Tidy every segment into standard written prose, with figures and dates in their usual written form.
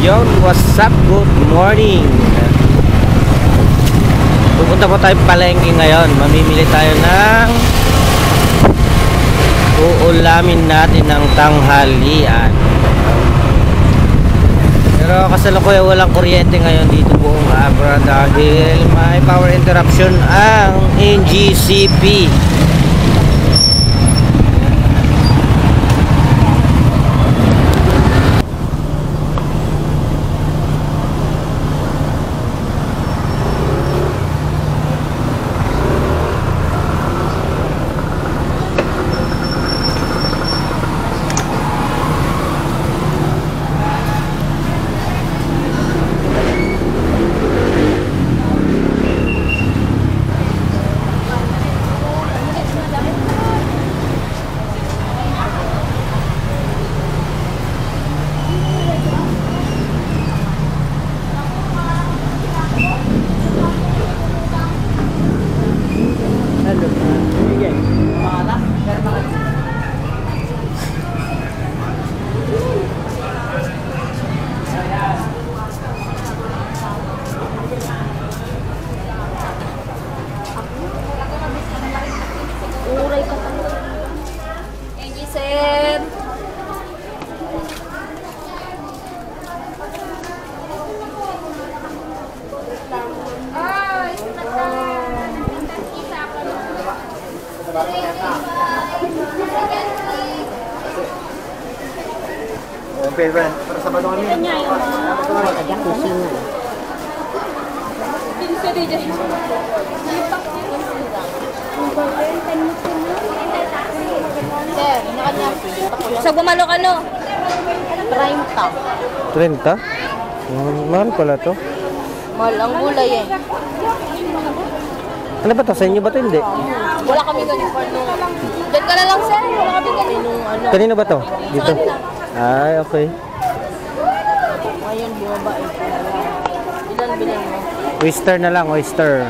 Yon, what's up? Good morning. Pupunta po tayo palengke ngayon. Mamimili tayo ng uulamin natin ng tanghalian. Pero kasalukuyan walang kuryente ngayon dito buong Abra dahil may power interruption ang NGCP. Para Sabado kami. Sa bumalo ka, no? 30. 30? Mahal pala to. Mahal ang gulay eh. Ano ba to? Sa inyo ba to? Hindi. Wala kami ganyan pa nung... Diyan ka na lang, sir. Wala kami ganyan nung ano. Kanino ba to? Dito? Ay, okay. Ayun, bumaba eh. Ilan bilang mo? Oyster na lang, oyster.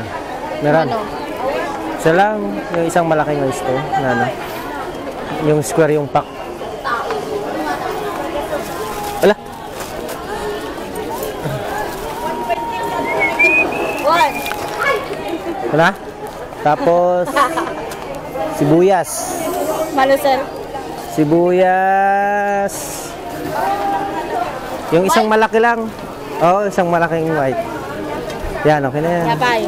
Meron. Ano? Isa lang, yung isang malaking oyster. Ano? Yung square yung pack. Ala. One. Wala? Tapos, sibuyas. Malo, sir. Sibuyas. Yung isang malaki lang. Oo, isang malaking white. Yan, okay na yan. Yapay.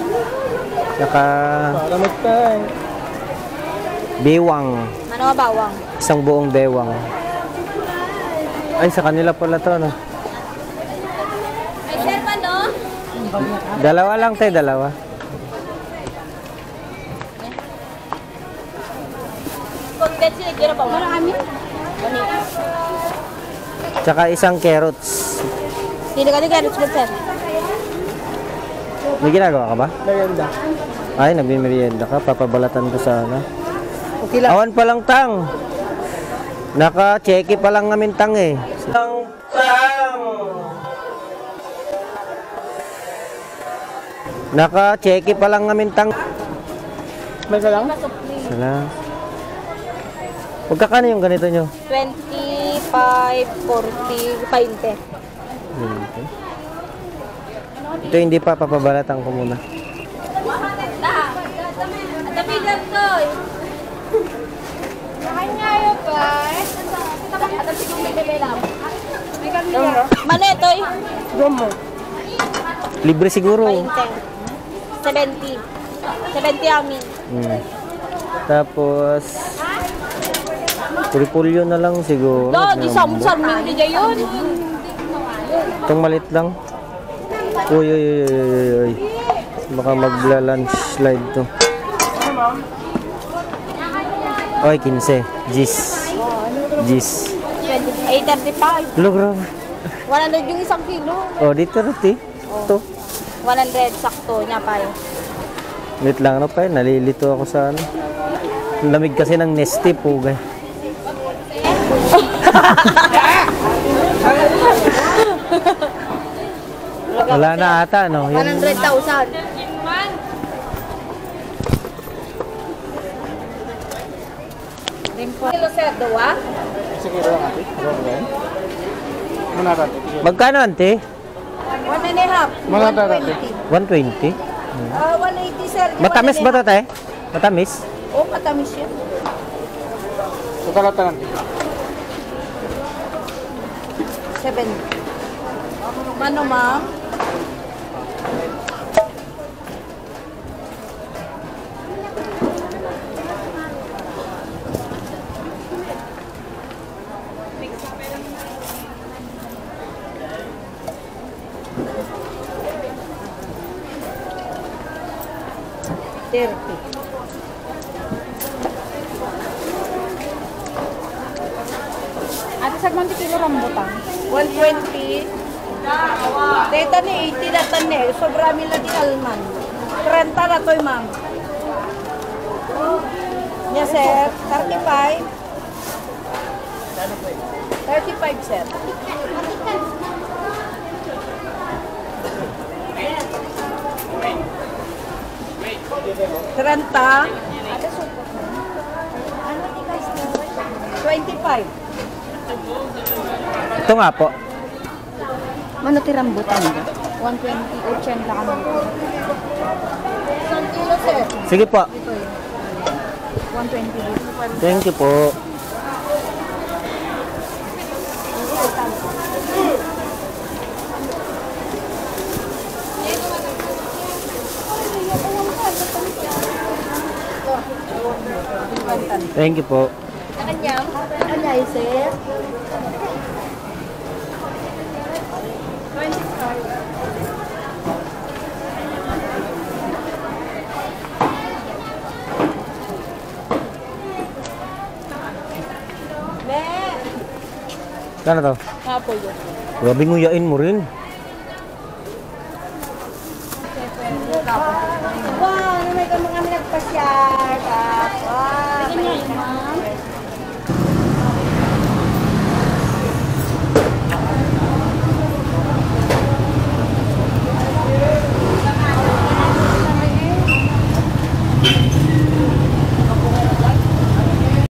Saka bewang. Ano nga bawang? Isang buong bewang. Ay, sa kanila pala to, no? Ay, sir, no? Dalawa lang tayo, dalawa. Content sila, kira ba? Para kami? Tsaka isang carrots. Hindi ka carrots, sir. May ginagawa ka ba? Merienda. Ay, nagmimerienda ka. Papabalatan ko sana. Okay lang. Awan pa lang, tang. Naka-checky pa lang namin, tang eh. Tang! Naka-checky pa lang namin, tang. May ka lang? Sala. Magkakano yung ganito nyo? 25, 40, 20. Ito hindi pa, papabalatan ko muna. Mano ito eh? Gomo. Libre siguro. 20. 70. 70 amin. Tapos, pulyo na lang siguro. Di samsam hindi dyan yun. Itong malit lang. Uy. Baka magla-lunch slide to. Oy, 15. Gis. 835. Hello, grabe. 100 yung isang kilo. Oh, dito rati. Ito. 100 sakto niya pa yun. Wait lang, ano pa yun? Nalilito ako sa ano. Ang lamig kasi ng Nesty po, guys. Wala na ata, no? 100,000. Kilo sir, dawa? Sige, lang ate. Manata. Magkano, ante? 1.5. Mga tatati. 120. 180 sir. Matamis ba ito, te? Matamis? Oo, matamis yan. Sa talatan. 7. Mano ma'am? Ate, sagman kilo rambutan. 120. Data ni 80 data ni. Sobra mila di alman. 30 na to ma'am. Yes sir. 35. 35 sir. Trenta. 25. Ito nga po. Mano ti rambutan ba? 120, 80 kami. Isang kilo sir. Sige po. 120 dito. Thank you po. Thank you po. Kanyam? Kanyay sir. 25. Kano to? Apple yun. Grabe nguyain mo rin. Wow, ano may kami nagpasyal.